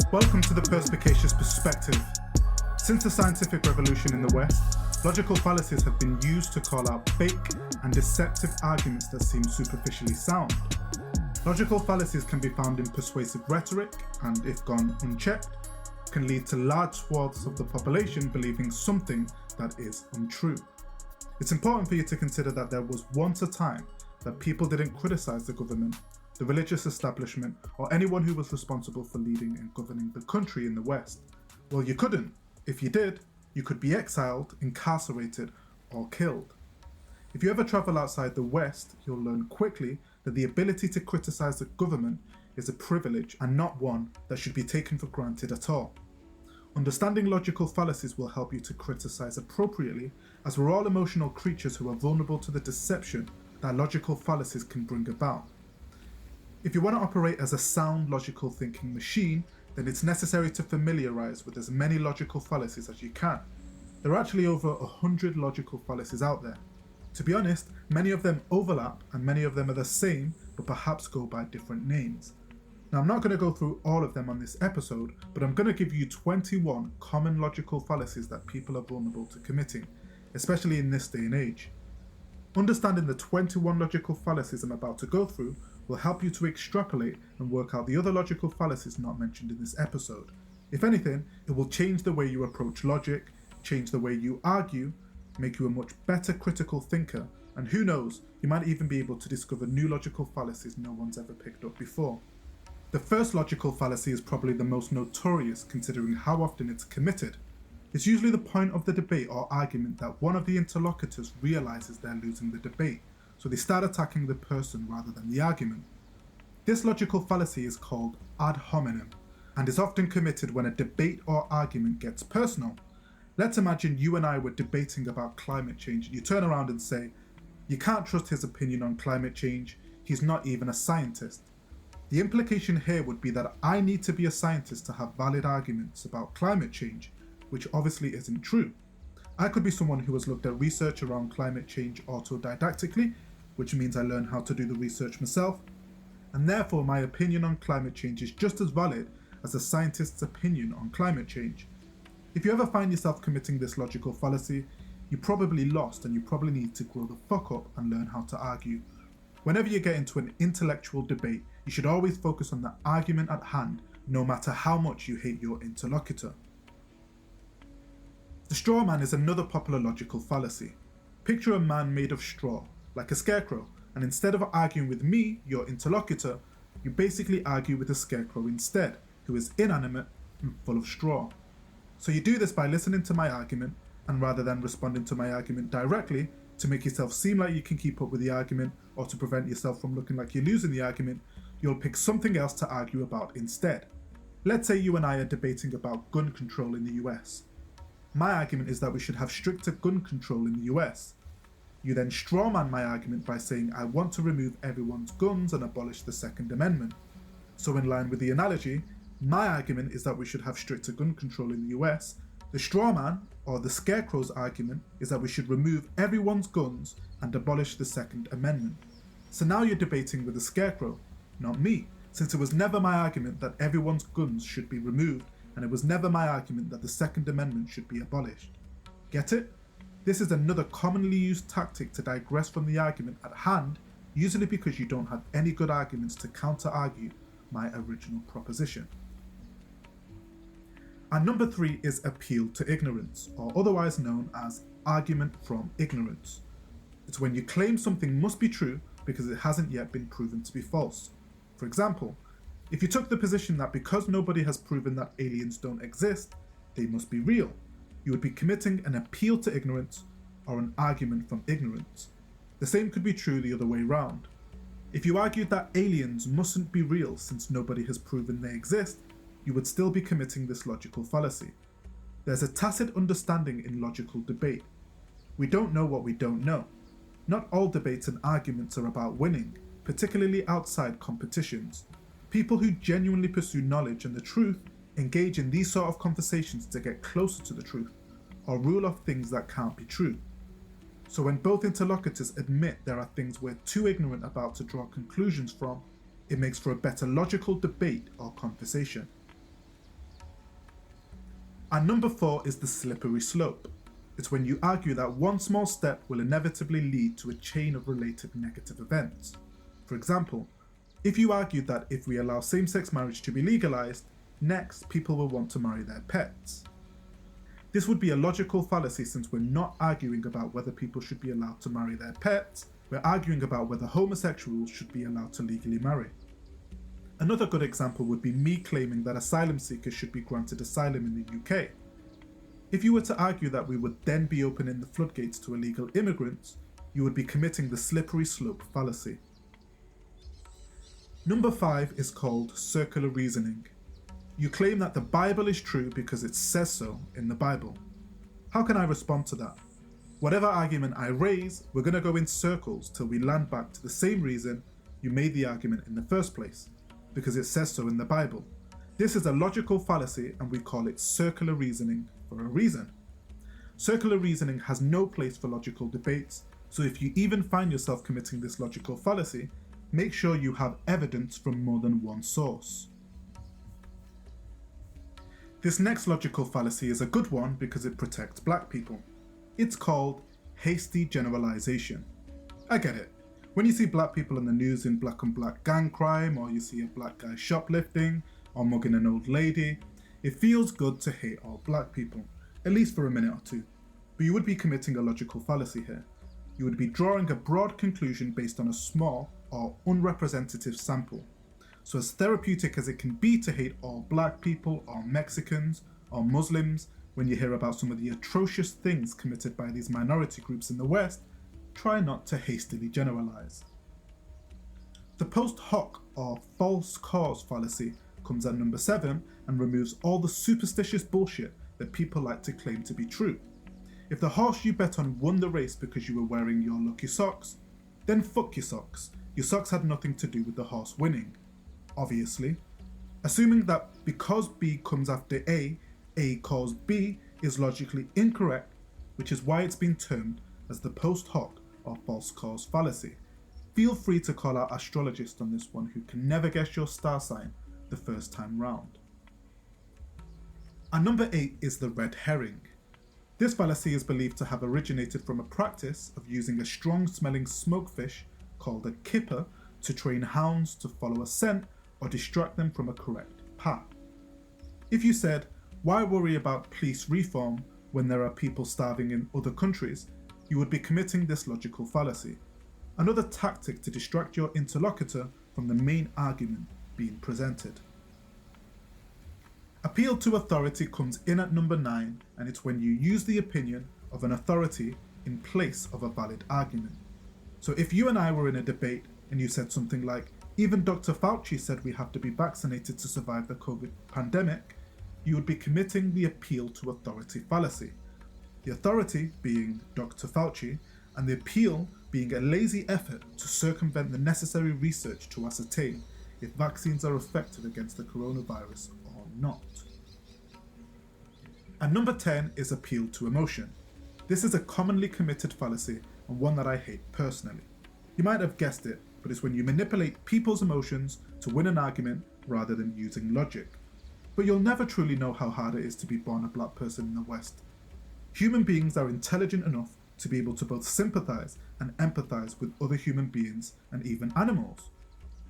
Welcome to the Perspicacious Perspective. Since the scientific revolution in the West, logical fallacies have been used to call out fake and deceptive arguments that seem superficially sound. Logical fallacies can be found in persuasive rhetoric and, if gone unchecked, can lead to large swaths of the population believing something that is untrue. It's important for you to consider that there was once a time that people didn't criticize the government, the religious establishment, or anyone who was responsible for leading and governing the country in the West. Well, you couldn't. If you did, you could be exiled, incarcerated, or killed. If you ever travel outside the West, you'll learn quickly that the ability to criticize the government is a privilege and not one that should be taken for granted at all. Understanding logical fallacies will help you to criticize appropriately, as we're all emotional creatures who are vulnerable to the deception that logical fallacies can bring about. If you want to operate as a sound logical thinking machine, then it's necessary to familiarize with as many logical fallacies as you can. There are actually over 100 logical fallacies out there. To be honest, many of them overlap and many of them are the same, but perhaps go by different names. Now, I'm not going to go through all of them on this episode, but I'm going to give you 21 common logical fallacies that people are vulnerable to committing, especially in this day and age. Understanding the 21 logical fallacies I'm about to go through will help you to extrapolate and work out the other logical fallacies not mentioned in this episode. If anything, it will change the way you approach logic, change the way you argue, make you a much better critical thinker, and who knows, you might even be able to discover new logical fallacies no one's ever picked up before. The first logical fallacy is probably the most notorious considering how often it's committed. It's usually the point of the debate or argument that one of the interlocutors realizes they're losing the debate, so they start attacking the person rather than the argument. This logical fallacy is called Ad Hominem and is often committed when a debate or argument gets personal. Let's imagine you and I were debating about climate change and you turn around and say, "You can't trust his opinion on climate change, he's not even a scientist." The implication here would be that I need to be a scientist to have valid arguments about climate change, which obviously isn't true. I could be someone who has looked at research around climate change autodidactically, which means I learn how to do the research myself, and therefore my opinion on climate change is just as valid as a scientist's opinion on climate change. If you ever find yourself committing this logical fallacy, you're probably lost and you probably need to grow the fuck up and learn how to argue. Whenever you get into an intellectual debate, you should always focus on the argument at hand, no matter how much you hate your interlocutor. The straw man is another popular logical fallacy. Picture a man made of straw, like a scarecrow, and instead of arguing with me, your interlocutor, you basically argue with the scarecrow instead, who is inanimate and full of straw. So you do this by listening to my argument, and rather than responding to my argument directly, to make yourself seem like you can keep up with the argument, or to prevent yourself from looking like you're losing the argument, you'll pick something else to argue about instead. Let's say you and I are debating about gun control in the US. My argument is that we should have stricter gun control in the US. You then strawman my argument by saying I want to remove everyone's guns and abolish the Second Amendment. So in line with the analogy, my argument is that we should have stricter gun control in the US. The strawman, or the scarecrow's argument, is that we should remove everyone's guns and abolish the Second Amendment. So now you're debating with the scarecrow, not me, since it was never my argument that everyone's guns should be removed, and it was never my argument that the Second Amendment should be abolished. Get it? This is another commonly used tactic to digress from the argument at hand, usually because you don't have any good arguments to counter-argue my original proposition. And number 3 is appeal to ignorance, or otherwise known as argument from ignorance. It's when you claim something must be true because it hasn't yet been proven to be false. For example, if you took the position that because nobody has proven that aliens don't exist, they must be real, you would be committing an appeal to ignorance or an argument from ignorance. The same could be true the other way round. If you argued that aliens mustn't be real since nobody has proven they exist, you would still be committing this logical fallacy. There's a tacit understanding in logical debate. We don't know what we don't know. Not all debates and arguments are about winning, particularly outside competitions. People who genuinely pursue knowledge and the truth engage in these sort of conversations to get closer to the truth, or rule off things that can't be true. So when both interlocutors admit there are things we're too ignorant about to draw conclusions from, it makes for a better logical debate or conversation. And number 4 is the slippery slope. It's when you argue that one small step will inevitably lead to a chain of related negative events. For example, if you argued that if we allow same-sex marriage to be legalized, next people will want to marry their pets. This would be a logical fallacy since we're not arguing about whether people should be allowed to marry their pets, we're arguing about whether homosexuals should be allowed to legally marry. Another good example would be me claiming that asylum seekers should be granted asylum in the UK. If you were to argue that we would then be opening the floodgates to illegal immigrants, you would be committing the slippery slope fallacy. Number 5 is called circular reasoning. You claim that the Bible is true because it says so in the Bible. How can I respond to that? Whatever argument I raise, we're going to go in circles till we land back to the same reason you made the argument in the first place, because it says so in the Bible. This is a logical fallacy and we call it circular reasoning for a reason. Circular reasoning has no place for logical debates, so if you even find yourself committing this logical fallacy, make sure you have evidence from more than one source. This next logical fallacy is a good one because it protects black people. It's called hasty generalization. I get it. When you see black people in the news in black on black gang crime, or you see a black guy shoplifting or mugging an old lady, it feels good to hate all black people, at least for a minute or two. But you would be committing a logical fallacy here. You would be drawing a broad conclusion based on a small or unrepresentative sample. So as therapeutic as it can be to hate all black people or Mexicans or Muslims, when you hear about some of the atrocious things committed by these minority groups in the West, try not to hastily generalize. The post hoc or false cause fallacy comes at number 7 and removes all the superstitious bullshit that people like to claim to be true. If the horse you bet on won the race because you were wearing your lucky socks, then fuck your socks. Your socks had nothing to do with the horse winning. Obviously. Assuming that because B comes after A caused B is logically incorrect, which is why it's been termed as the post hoc or false cause fallacy. Feel free to call out astrologists on this one who can never guess your star sign the first time round. And number 8 is the red herring. This fallacy is believed to have originated from a practice of using a strong-smelling smokefish called a kipper to train hounds to follow a scent or distract them from a correct path. If you said, why worry about police reform when there are people starving in other countries, you would be committing this logical fallacy, another tactic to distract your interlocutor from the main argument being presented. Appeal to authority comes in at number 9, and it's when you use the opinion of an authority in place of a valid argument. So if you and I were in a debate and you said something like, even Dr. Fauci said we have to be vaccinated to survive the COVID pandemic, you would be committing the appeal to authority fallacy. The authority being Dr. Fauci, and the appeal being a lazy effort to circumvent the necessary research to ascertain if vaccines are effective against the coronavirus or not. And number 10 is appeal to emotion. This is a commonly committed fallacy and one that I hate personally. You might have guessed it, but it's when you manipulate people's emotions to win an argument rather than using logic. But you'll never truly know how hard it is to be born a black person in the West. Human beings are intelligent enough to be able to both sympathize and empathize with other human beings and even animals.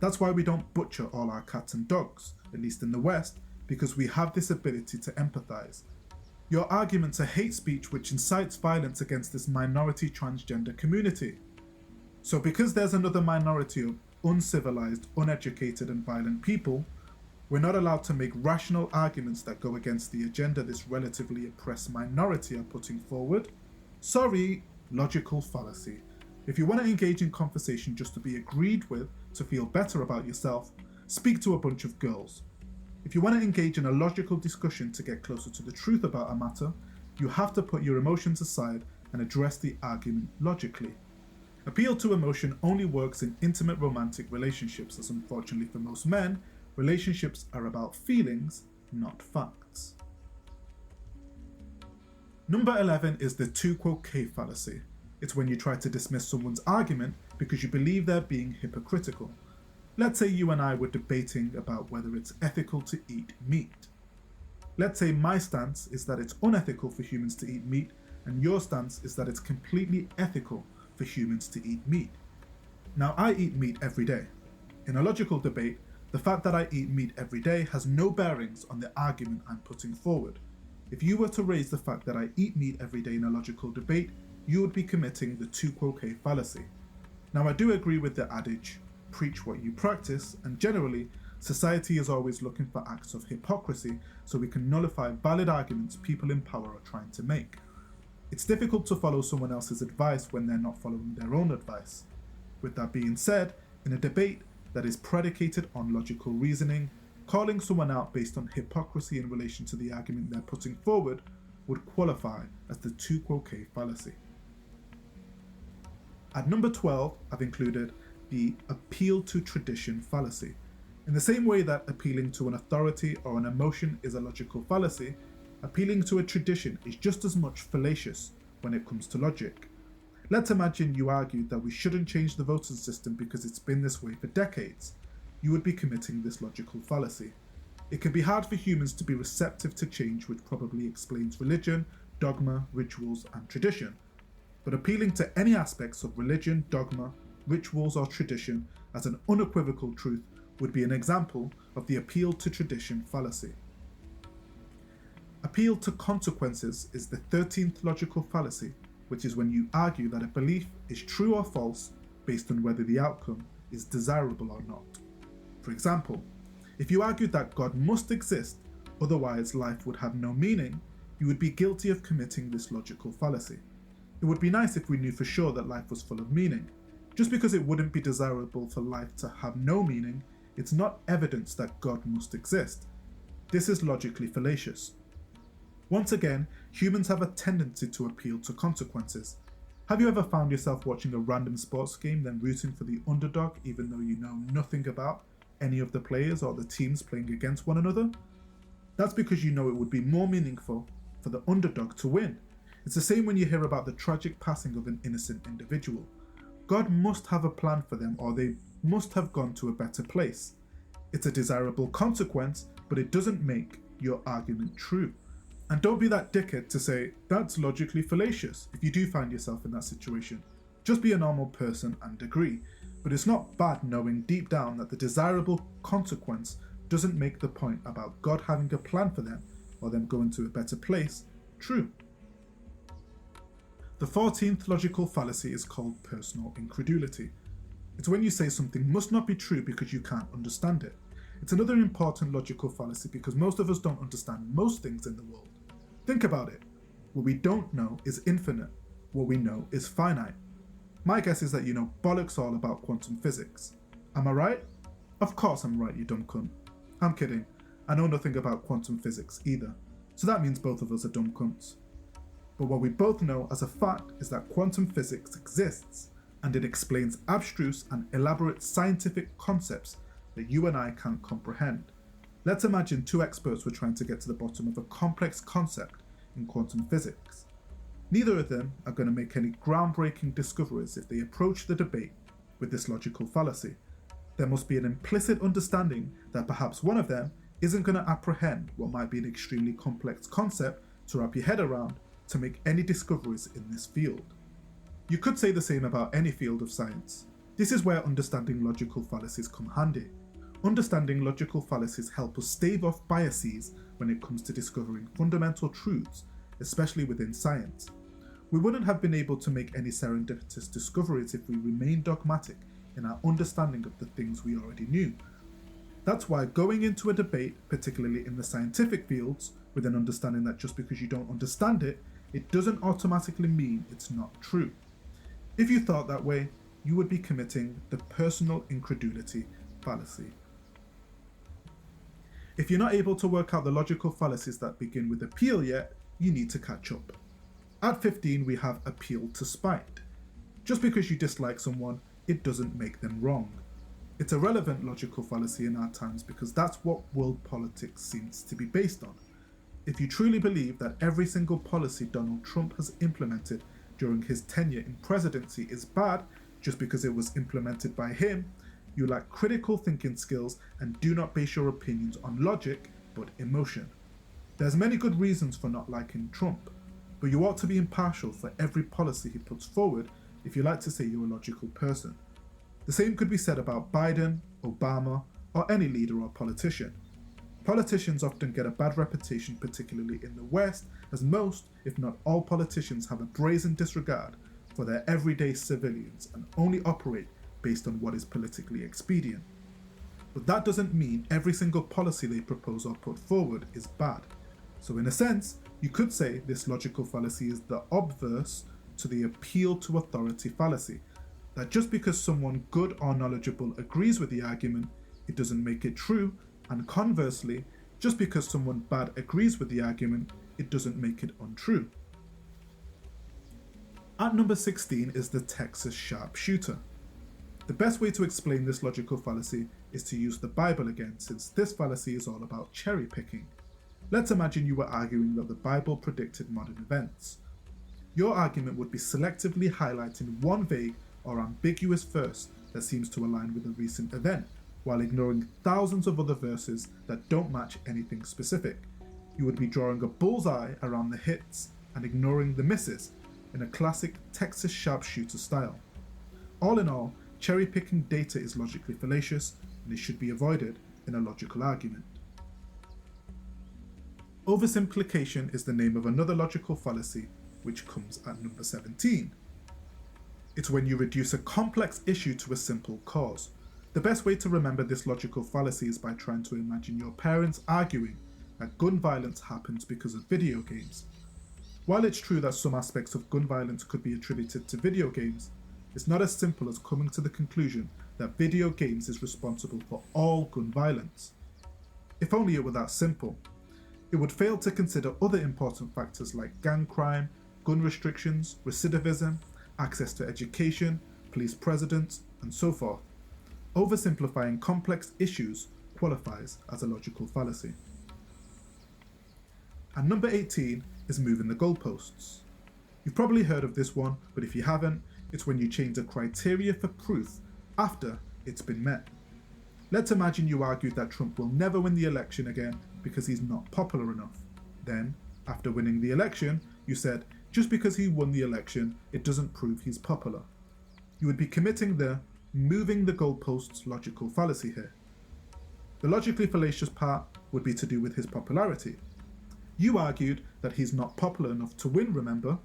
That's why we don't butcher all our cats and dogs, at least in the West, because we have this ability to empathize. Your arguments are hate speech which incites violence against this minority transgender community. So because there's another minority of uncivilized, uneducated and violent people, we're not allowed to make rational arguments that go against the agenda this relatively oppressed minority are putting forward. Sorry, logical fallacy. If you want to engage in conversation just to be agreed with, to feel better about yourself, speak to a bunch of girls. If you want to engage in a logical discussion to get closer to the truth about a matter, you have to put your emotions aside and address the argument logically. Appeal to emotion only works in intimate romantic relationships, as unfortunately for most men, relationships are about feelings, not facts. Number 11 is the tu quoque fallacy. It's when you try to dismiss someone's argument because you believe they're being hypocritical. Let's say you and I were debating about whether it's ethical to eat meat. Let's say my stance is that it's unethical for humans to eat meat, and your stance is that it's completely ethical for humans to eat meat. Now, I eat meat every day. In a logical debate, the fact that I eat meat every day has no bearings on the argument I'm putting forward. If you were to raise the fact that I eat meat every day in a logical debate, you would be committing the tu quoque fallacy. Now, I do agree with the adage, preach what you practice, and generally, society is always looking for acts of hypocrisy so we can nullify valid arguments people in power are trying to make. It's difficult to follow someone else's advice when they're not following their own advice. With that being said, in a debate that is predicated on logical reasoning, calling someone out based on hypocrisy in relation to the argument they're putting forward would qualify as the tu quoque fallacy. At number 12, I've included the appeal to tradition fallacy. In the same way that appealing to an authority or an emotion is a logical fallacy, appealing to a tradition is just as much fallacious when it comes to logic. Let's imagine you argued that we shouldn't change the voting system because it's been this way for decades. You would be committing this logical fallacy. It can be hard for humans to be receptive to change, which probably explains religion, dogma, rituals, and tradition. But appealing to any aspects of religion, dogma, rituals, or tradition as an unequivocal truth would be an example of the appeal to tradition fallacy. Appeal to consequences is the 13th logical fallacy, which is when you argue that a belief is true or false based on whether the outcome is desirable or not. For example, if you argued that God must exist, otherwise life would have no meaning, you would be guilty of committing this logical fallacy. It would be nice if we knew for sure that life was full of meaning. Just because it wouldn't be desirable for life to have no meaning, it's not evidence that God must exist. This is logically fallacious. Once again, humans have a tendency to appeal to consequences. Have you ever found yourself watching a random sports game then rooting for the underdog even though you know nothing about any of the players or the teams playing against one another? That's because you know it would be more meaningful for the underdog to win. It's the same when you hear about the tragic passing of an innocent individual. God must have a plan for them, or they must have gone to a better place. It's a desirable consequence, but it doesn't make your argument true. And don't be that dickhead to say, that's logically fallacious if you do find yourself in that situation. Just be a normal person and agree. But it's not bad knowing deep down that the desirable consequence doesn't make the point about God having a plan for them, or them going to a better place, true. The 14th logical fallacy is called personal incredulity. It's when you say something must not be true because you can't understand it. It's another important logical fallacy because most of us don't understand most things in the world. Think about it. What we don't know is infinite. What we know is finite. My guess is that you know bollocks all about quantum physics. Am I right? Of course I'm right, you dumb cunt. I'm kidding. I know nothing about quantum physics either. So that means both of us are dumb cunts. But what we both know as a fact is that quantum physics exists, and it explains abstruse and elaborate scientific concepts that you and I can't comprehend. Let's imagine two experts were trying to get to the bottom of a complex concept in quantum physics. Neither of them are going to make any groundbreaking discoveries if they approach the debate with this logical fallacy. There must be an implicit understanding that perhaps one of them isn't going to apprehend what might be an extremely complex concept to wrap your head around to make any discoveries in this field. You could say the same about any field of science. This is where understanding logical fallacies come handy. Understanding logical fallacies help us stave off biases when it comes to discovering fundamental truths, especially within science. We wouldn't have been able to make any serendipitous discoveries if we remained dogmatic in our understanding of the things we already knew. That's why going into a debate, particularly in the scientific fields, with an understanding that just because you don't understand it, it doesn't automatically mean it's not true. If you thought that way, you would be committing the personal incredulity fallacy. If you're not able to work out the logical fallacies that begin with appeal yet, you need to catch up. At 15, we have appeal to spite. Just because you dislike someone, it doesn't make them wrong. It's a relevant logical fallacy in our times because that's what world politics seems to be based on. If you truly believe that every single policy Donald Trump has implemented during his tenure in presidency is bad just because it was implemented by him, you lack critical thinking skills and do not base your opinions on logic but emotion. There's many good reasons for not liking Trump, but you ought to be impartial for every policy he puts forward if you like to say you're a logical person. The same could be said about Biden, Obama, or any leader or politician. Politicians often get a bad reputation, particularly in the West, as most, if not all politicians have a brazen disregard for their everyday civilians and only operate based on what is politically expedient. But that doesn't mean every single policy they propose or put forward is bad. So in a sense, you could say this logical fallacy is the obverse to the appeal to authority fallacy, that just because someone good or knowledgeable agrees with the argument, it doesn't make it true, and conversely, just because someone bad agrees with the argument, it doesn't make it untrue. At number 16 is the Texas sharpshooter. The best way to explain this logical fallacy is to use the Bible again, since this fallacy is all about cherry picking. Let's imagine you were arguing that the Bible predicted modern events. Your argument would be selectively highlighting one vague or ambiguous verse that seems to align with a recent event, while ignoring thousands of other verses that don't match anything specific. You would be drawing a bullseye around the hits and ignoring the misses in a classic Texas sharpshooter style. All in all, cherry-picking data is logically fallacious and it should be avoided in a logical argument. Oversimplification is the name of another logical fallacy, which comes at number 17. It's when you reduce a complex issue to a simple cause. The best way to remember this logical fallacy is by trying to imagine your parents arguing that gun violence happens because of video games. While it's true that some aspects of gun violence could be attributed to video games, it's not as simple as coming to the conclusion that video games is responsible for all gun violence. If only it were that simple. It would fail to consider other important factors like gang crime, gun restrictions, recidivism, access to education, police precedents, and so forth. Oversimplifying complex issues qualifies as a logical fallacy. And number 18 is moving the goalposts. You've probably heard of this one, but if you haven't, it's when you change the criteria for proof after it's been met. Let's imagine you argued that Trump will never win the election again because he's not popular enough. Then, after winning the election, you said, just because he won the election, it doesn't prove he's popular. You would be committing the moving the goalposts logical fallacy here. The logically fallacious part would be to do with his popularity. You argued that he's not popular enough to win, remember?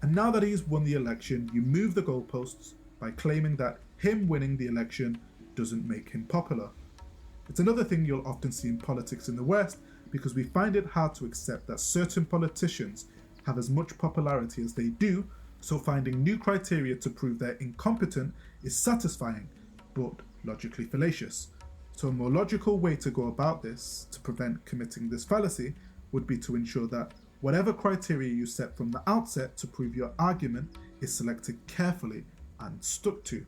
And now that he's won the election, you move the goalposts by claiming that him winning the election doesn't make him popular. It's another thing you'll often see in politics in the West because we find it hard to accept that certain politicians have as much popularity as they do, so finding new criteria to prove they're incompetent is satisfying, but logically fallacious. So a more logical way to go about this, to prevent committing this fallacy, would be to ensure that whatever criteria you set from the outset to prove your argument is selected carefully and stuck to.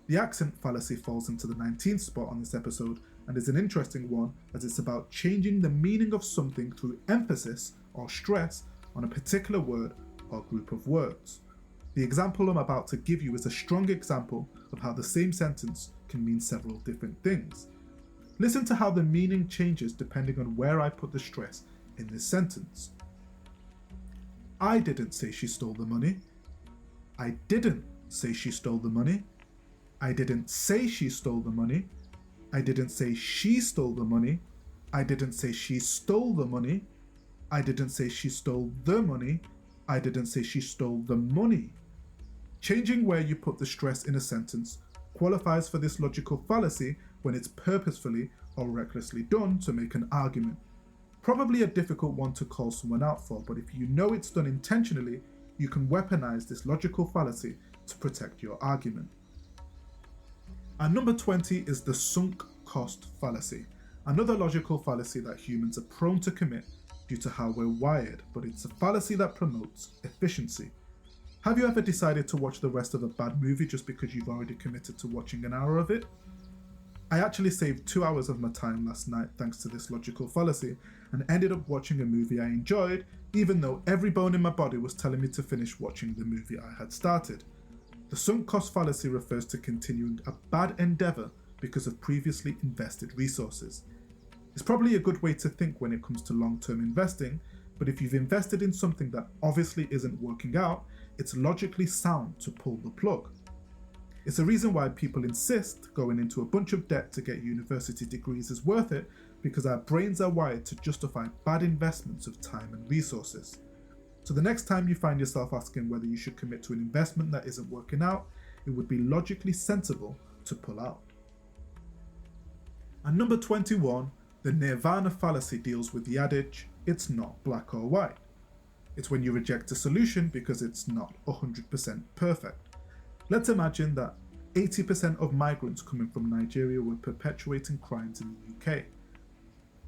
The accent fallacy falls into the 19th spot on this episode and is an interesting one as it's about changing the meaning of something through emphasis or stress on a particular word or group of words. The example I'm about to give you is a strong example of how the same sentence can mean several different things. Listen to how the meaning changes depending on where I put the stress in this sentence. I didn't say she stole the money. I didn't say she stole the money. I didn't say she stole the money. I didn't say she stole the money. I didn't say she stole the money. I didn't say she stole the money. I didn't say she stole the money. Changing where you put the stress in a sentence qualifies for this logical fallacy when it's purposefully or recklessly done to make an argument. Probably a difficult one to call someone out for, but if you know it's done intentionally, you can weaponize this logical fallacy to protect your argument. And number 20 is the sunk cost fallacy, another logical fallacy that humans are prone to commit due to how we're wired, but it's a fallacy that promotes efficiency. Have you ever decided to watch the rest of a bad movie just because you've already committed to watching an hour of it? I actually saved 2 hours of my time last night thanks to this logical fallacy, and ended up watching a movie I enjoyed, even though every bone in my body was telling me to finish watching the movie I had started. The sunk cost fallacy refers to continuing a bad endeavour because of previously invested resources. It's probably a good way to think when it comes to long-term investing, but if you've invested in something that obviously isn't working out, it's logically sound to pull the plug. It's the reason why people insist going into a bunch of debt to get university degrees is worth it, because our brains are wired to justify bad investments of time and resources. So the next time you find yourself asking whether you should commit to an investment that isn't working out, it would be logically sensible to pull out. And number 21, the Nirvana fallacy deals with the adage, it's not black or white. It's when you reject a solution because it's not 100% perfect. Let's imagine that 80% of migrants coming from Nigeria were perpetuating crimes in the UK.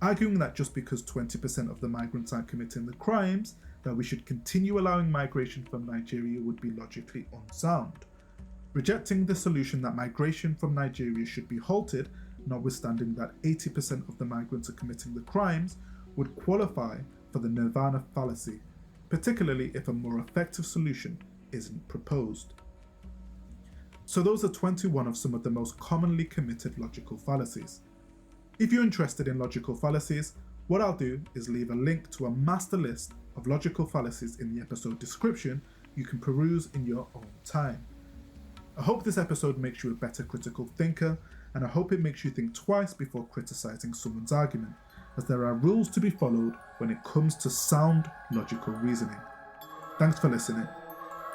Arguing that just because 20% of the migrants aren't committing the crimes, that we should continue allowing migration from Nigeria would be logically unsound. Rejecting the solution that migration from Nigeria should be halted, notwithstanding that 80% of the migrants are committing the crimes, would qualify for the Nirvana fallacy, particularly if a more effective solution isn't proposed. So those are 21 of some of the most commonly committed logical fallacies. If you're interested in logical fallacies, what I'll do is leave a link to a master list of logical fallacies in the episode description you can peruse in your own time. I hope this episode makes you a better critical thinker, and I hope it makes you think twice before criticizing someone's argument, as there are rules to be followed when it comes to sound logical reasoning. Thanks for listening.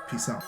Peace out.